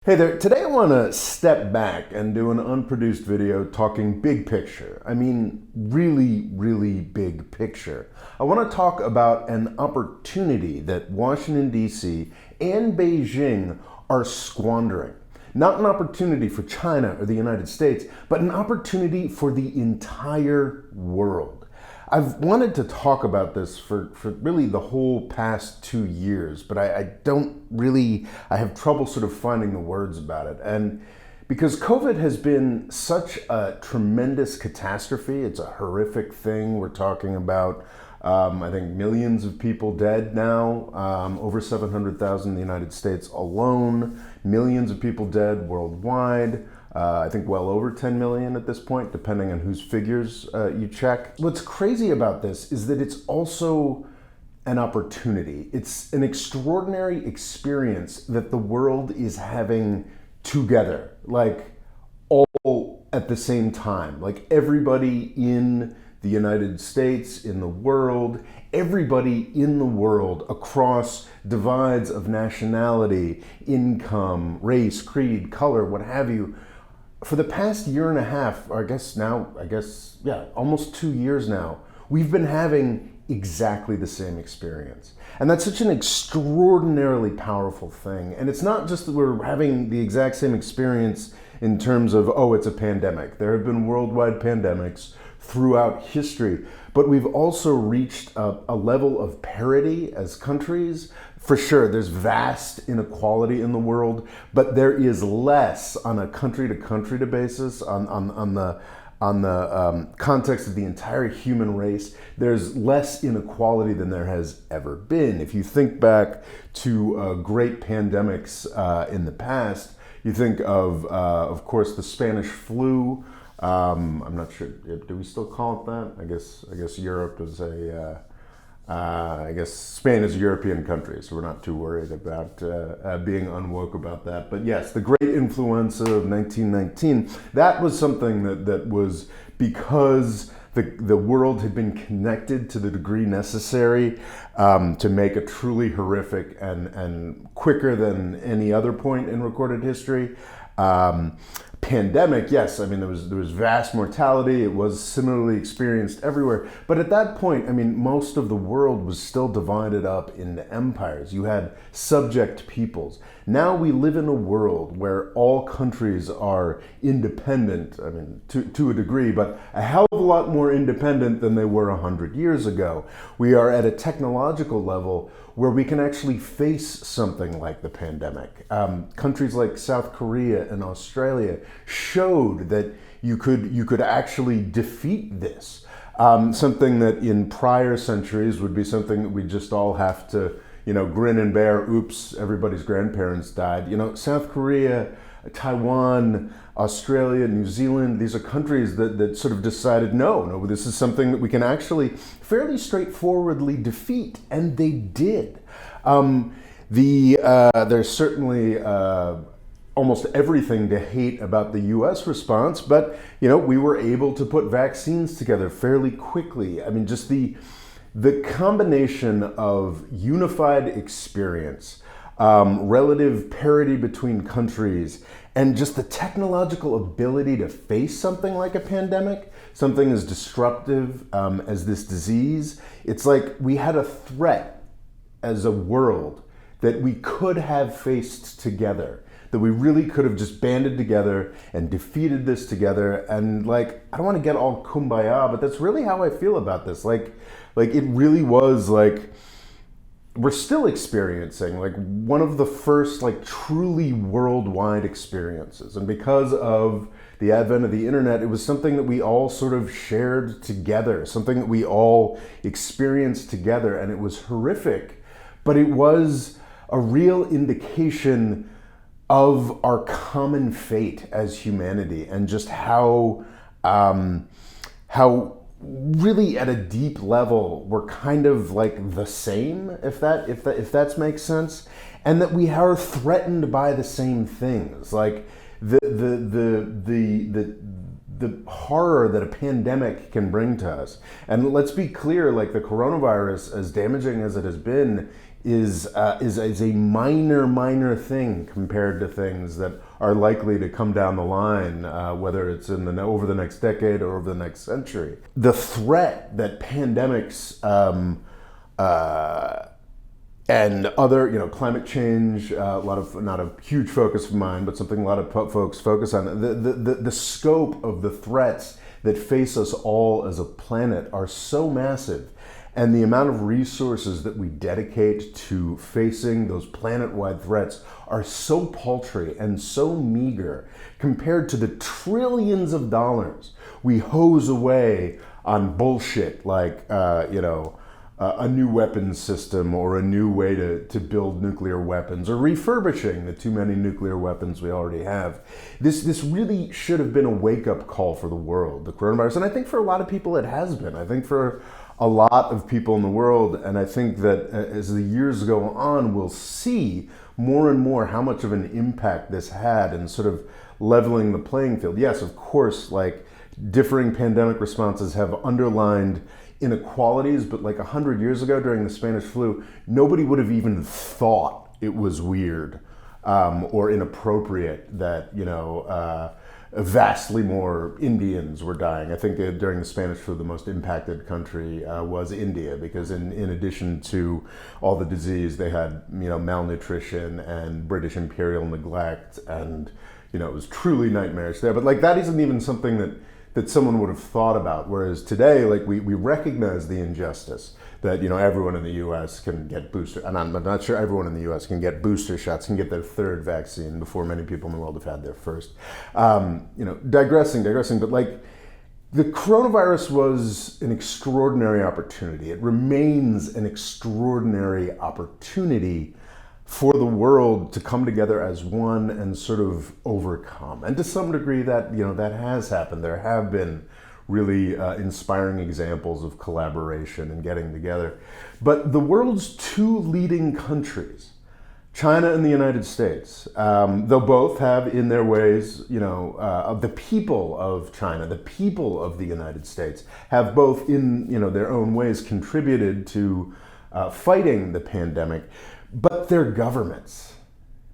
Hey there, today I want to step back and do an unproduced video talking big picture. I mean, really big picture. I want to talk about an opportunity that Washington, D.C. and Beijing are squandering. Not an opportunity for China or the United States, but an opportunity for the entire world. I've wanted to talk about this for really the whole past 2 years, but I have trouble sort of finding the words about it. And because COVID has been such a tremendous catastrophe, it's a horrific thing. We're talking about, I think, millions of people dead now, over 700,000 in the United States alone, millions of people dead worldwide. I think well over 10 million at this point, depending on whose figures you check. What's crazy about this is that it's also an opportunity. It's an extraordinary experience that the world is having together, like all at the same time. Like everybody in the United States, in the world, everybody in the world across divides of nationality, income, race, creed, color, what have you. For the past year and a half, or almost 2 years now, we've been having exactly the same experience. And that's such an extraordinarily powerful thing. And it's not just that we're having the exact same experience in terms of, oh, it's a pandemic. There have been worldwide pandemics throughout history, but we've also reached a level of parity as countries. For sure, there's vast inequality in the world, but there is less on a country-to-country basis, on the context of the entire human race. There's less inequality than there has ever been. If you think back to great pandemics in the past, you think of course, the Spanish flu. I'm not sure. Do we still call it that? I guess Europe is I guess Spain is a European country, so we're not too worried about being unwoke about that. But yes, the great influenza of 1919, that was something that was because the world had been connected to the degree necessary to make a truly horrific and quicker than any other point in recorded history. Pandemic, yes, I mean, there was vast mortality. It was similarly experienced everywhere. But at that point, I mean, most of the world was still divided up into empires. You had subject peoples. Now we live in a world where all countries are independent, I mean, to a degree, but a hell of a lot more independent than they were 100 years ago. We are at a technological level where we can actually face something like the pandemic. Countries like South Korea and Australia showed that you could actually defeat this. Something that in prior centuries would be something that we just all have to, grin and bear. Oops, everybody's grandparents died. South Korea, Taiwan, Australia, New Zealand, these are countries that sort of decided, no, this is something that we can actually fairly straightforwardly defeat, and they did. There's certainly almost everything to hate about the U.S. response, but we were able to put vaccines together fairly quickly. I mean, just the combination of unified experience, relative parity between countries, and just the technological ability to face something like a pandemic, something as disruptive as this disease. It's like we had a threat as a world that we could have faced together, that we really could have just banded together and defeated this together. And I don't want to get all kumbaya, but that's really how I feel about this. Like it really was we're still experiencing one of the first truly worldwide experiences. And because of the advent of the internet, it was something that we all sort of shared together, something that we all experienced together. And it was horrific, but it was a real indication of our common fate as humanity, and just how really at a deep level we're kind of the same, if that makes sense, and that we are threatened by the same things, like the horror that a pandemic can bring to us. And let's be clear, the coronavirus, as damaging as it has been, is a minor thing compared to things that are likely to come down the line, whether it's over the next decade or over the next century. The threat that pandemics and other, climate change, not a huge focus of mine, but something a lot of folks focus on. The scope of the threats that face us all as a planet are so massive, and the amount of resources that we dedicate to facing those planet-wide threats are so paltry and so meager compared to the trillions of dollars we hose away on bullshit like, a new weapons system or a new way to build nuclear weapons or refurbishing the too many nuclear weapons we already have. This really should have been a wake-up call for the world, the coronavirus. And I think for a lot of people it has been. I think for a lot of people in the world, and I think that as the years go on, we'll see more and more how much of an impact this had in sort of leveling the playing field. Yes, of course, like differing pandemic responses have underlined inequalities, but like 100 years ago during the Spanish flu, nobody would have even thought it was weird or inappropriate that, vastly more Indians were dying. I think during the Spanish flu, the most impacted country was India, because in addition to all the disease, they had, malnutrition and British imperial neglect, and, it was truly nightmarish there. But like that isn't even something that someone would have thought about. Whereas today, like we recognize the injustice that, everyone in the US can get booster, and I'm not sure everyone in the US can get booster shots, can get their third vaccine before many people in the world have had their first. Digressing, but like the coronavirus was an extraordinary opportunity. It remains an extraordinary opportunity for the world to come together as one and sort of overcome. And to some degree that, that has happened. There have been really inspiring examples of collaboration and getting together. But the world's two leading countries, China and the United States, though both have in their ways, of the people of China, the people of the United States, have both in, their own ways contributed to fighting the pandemic. But their governments,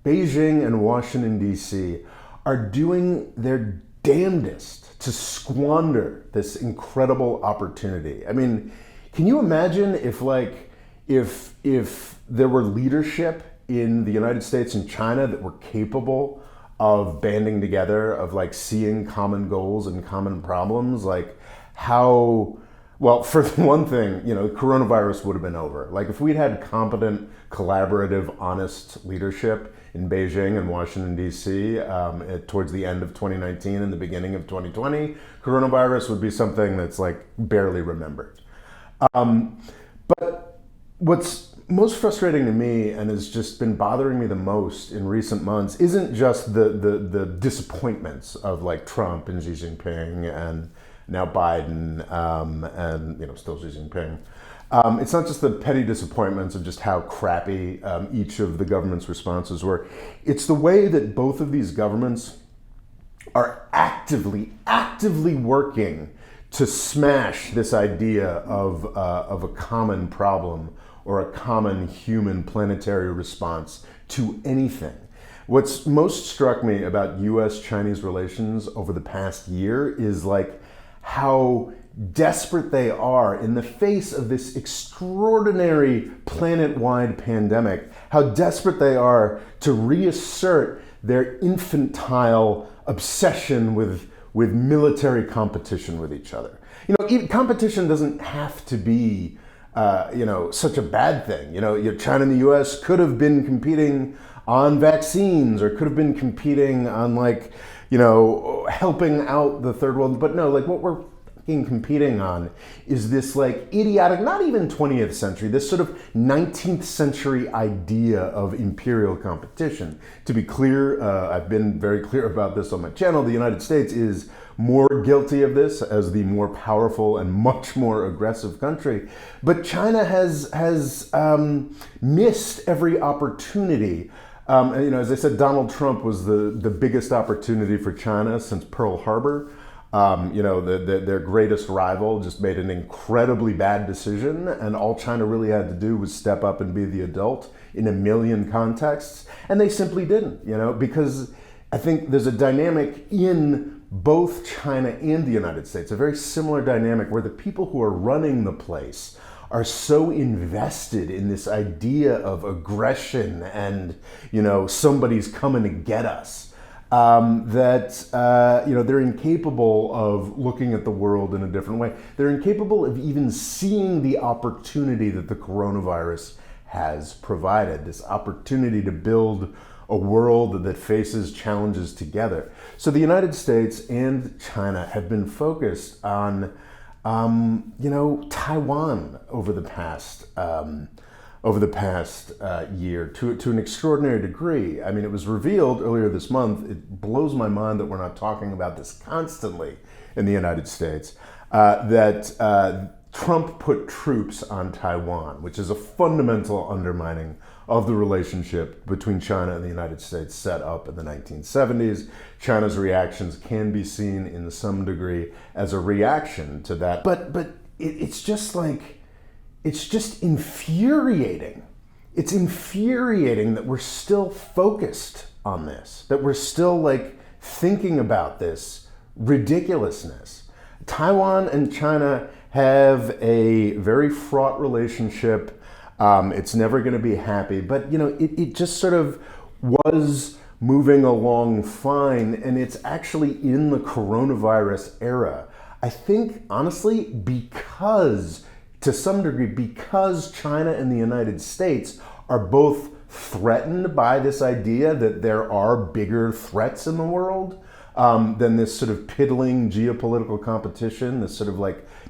Beijing and Washington, D.C., are doing their damnedest to squander this incredible opportunity. I mean, can you imagine if there were leadership in the United States and China that were capable of banding together, of like seeing common goals and common problems, like how... Well, for one thing, coronavirus would have been over. Like if we'd had competent, collaborative, honest leadership in Beijing and Washington, D.C. Towards the end of 2019 and the beginning of 2020, coronavirus would be something that's like barely remembered. But what's most frustrating to me and has just been bothering me the most in recent months isn't just the disappointments of like Trump and Xi Jinping and now Biden, and still Xi Jinping. It's not just the petty disappointments of just how crappy each of the government's responses were. It's the way that both of these governments are actively working to smash this idea of a common problem or a common human planetary response to anything. What's most struck me about U.S.-Chinese relations over the past year is like how desperate they are in the face of this extraordinary planet-wide pandemic, how desperate they are to reassert their infantile obsession with military competition with each other. Competition doesn't have to be such a bad thing. China and the US could have been competing on vaccines or could have been competing on helping out the third world. But no, what we're competing on is this idiotic, not even 20th century, this sort of 19th century idea of imperial competition. To be clear, I've been very clear about this on my channel, the United States is more guilty of this as the more powerful and much more aggressive country. But China has missed every opportunity. As I said, Donald Trump was the biggest opportunity for China since Pearl Harbor. Their greatest rival just made an incredibly bad decision, and all China really had to do was step up and be the adult in a million contexts, and they simply didn't, because I think there's a dynamic in both China and the United States, a very similar dynamic where the people who are running the place are so invested in this idea of aggression and, somebody's coming to get us, that they're incapable of looking at the world in a different way. They're incapable of even seeing the opportunity that the coronavirus has provided, this opportunity to build a world that faces challenges together. So the United States and China have been focused on, Taiwan over the past year to an extraordinary degree. I mean, it was revealed earlier this month. It blows my mind that we're not talking about this constantly in the United States. That Trump put troops on Taiwan, which is a fundamental undermining of the relationship between China and the United States set up in the 1970s. China's reactions can be seen in some degree as a reaction to that. But it's just infuriating. It's infuriating that we're still focused on this, that we're still thinking about this ridiculousness. Taiwan and China have a very fraught relationship. It's never going to be happy, but it just sort of was moving along fine, and it's actually in the coronavirus era. I think, honestly, to some degree, because China and the United States are both threatened by this idea that there are bigger threats in the world than this sort of piddling geopolitical competition, this sort of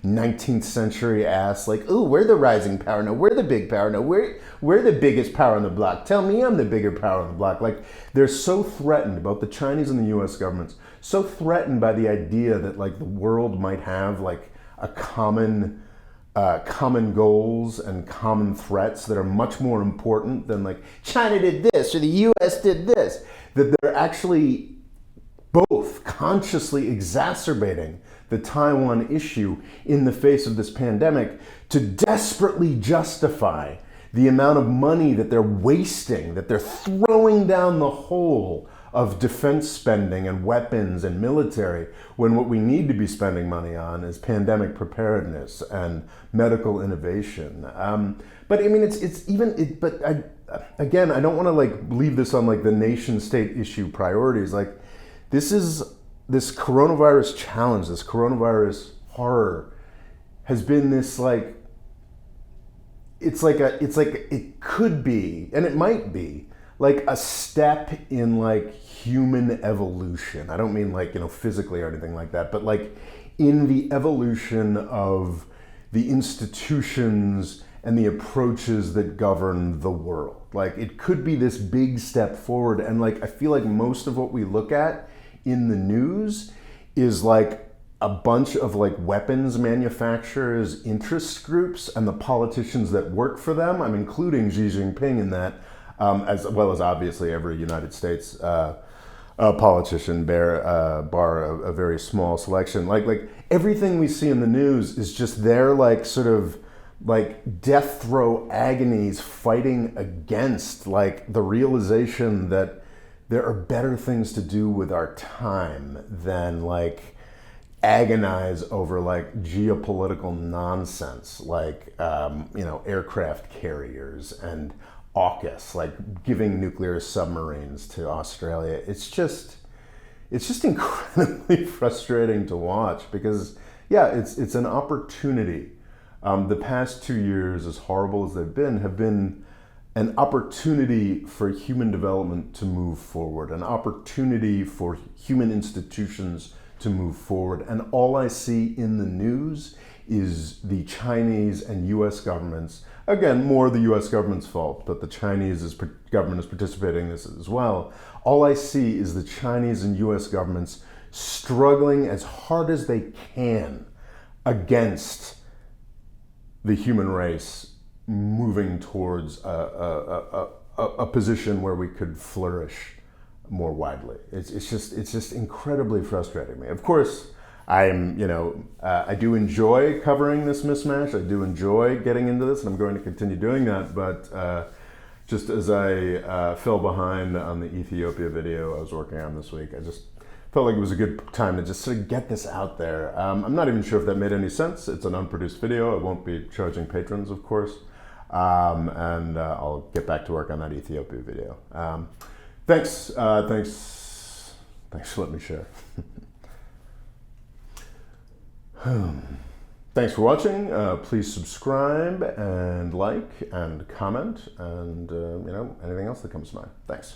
19th century ass, ooh, we're the rising power, no, we're the big power, no, we're the biggest power on the block, tell me I'm the bigger power on the block. They're so threatened, both the Chinese and the US governments, so threatened by the idea that the world might have a common goals and common threats that are much more important than China did this or the US did this, that they're actually both consciously exacerbating the Taiwan issue in the face of this pandemic to desperately justify the amount of money that they're wasting, that they're throwing down the hole of defense spending and weapons and military, when what we need to be spending money on is pandemic preparedness and medical innovation. But I mean, I don't want to leave this on the nation state issue priorities. This coronavirus challenge, this coronavirus horror has been this it could be, and it might be, a step in human evolution. I don't mean physically or anything like that, but in the evolution of the institutions and the approaches that govern the world. It could be this big step forward, and I feel like most of what we look at in the news is a bunch of weapons manufacturers, interest groups, and the politicians that work for them. I'm including Xi Jinping in that, as well as obviously every United States politician, bar a very small selection. Everything we see in the news is just their death throw agonies fighting against the realization that there are better things to do with our time than agonize over geopolitical nonsense, aircraft carriers and AUKUS, giving nuclear submarines to Australia. It's just incredibly frustrating to watch because, it's an opportunity. The past 2 years, as horrible as they've been, have been an opportunity for human development to move forward, an opportunity for human institutions to move forward. And all I see in the news is the Chinese and US governments, again, more the US government's fault, but the Chinese government is participating in this as well. All I see is the Chinese and US governments struggling as hard as they can against the human race moving towards a position where we could flourish more widely. It's just incredibly frustrating me. Of course, I'm, I do enjoy covering this mismatch. I do enjoy getting into this, and I'm going to continue doing that. But just as I fell behind on the Ethiopia video I was working on this week, I just felt like it was a good time to just sort of get this out there. I'm not even sure if that made any sense. It's an unproduced video. I won't be charging patrons, of course. And I'll get back to work on that Ethiopia video. Thanks for letting me share. Thanks for watching. Please subscribe and like and comment and anything else that comes to mind. Thanks.